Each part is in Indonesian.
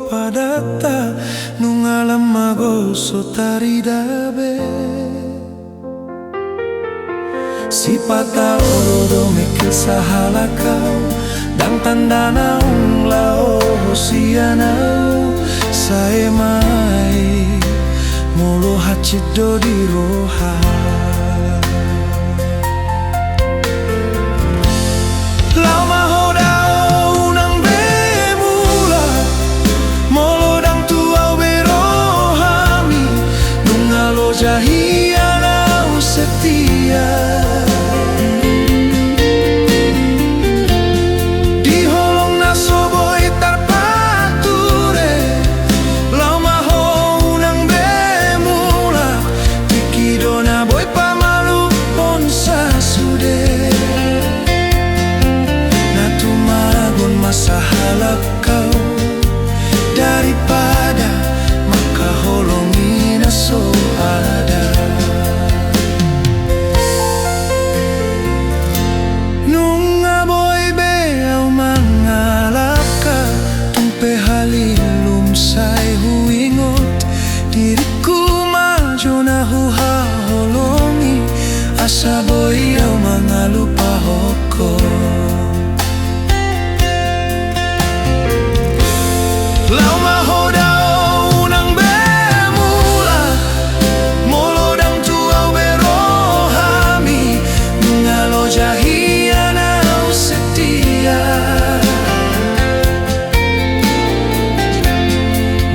padata nung alam magoso taridabe si pata oro mikil sa halakaw dang tanda naung lao sianaw sa emay mulu hachid do di roha lao mahodao nang bemula molo dang tuau berohami nung alo jahianau setia halakau daripada makaholongi na so ada nung aboy beaw mangalaka tumpe halilum say huingot diriku majo na huhaholongi asa boyaw mga lupa hoko lao mahodao nang bemula molo dang tuau berohami ngalo jahianau setia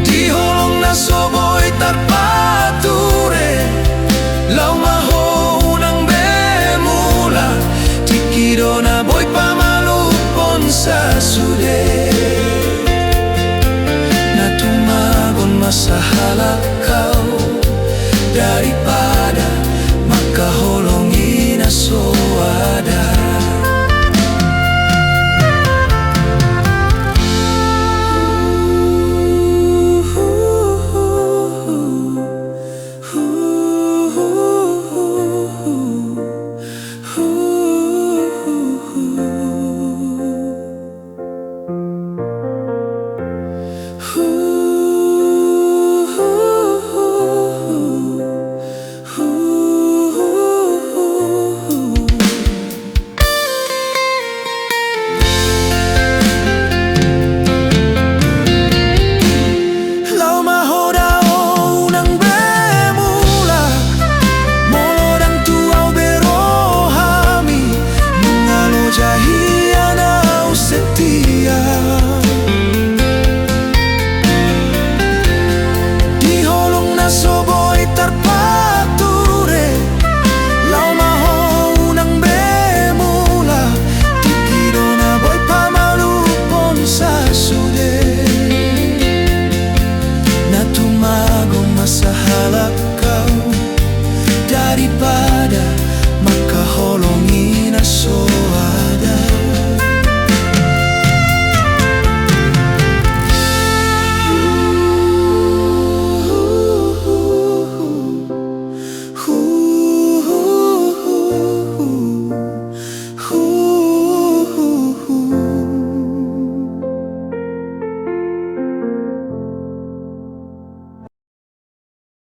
di holong na soboy tarpature lao maho nang bemula tikido na boy pamalupon sa sude masa halakau daripada makaholongi na so ada Ooh.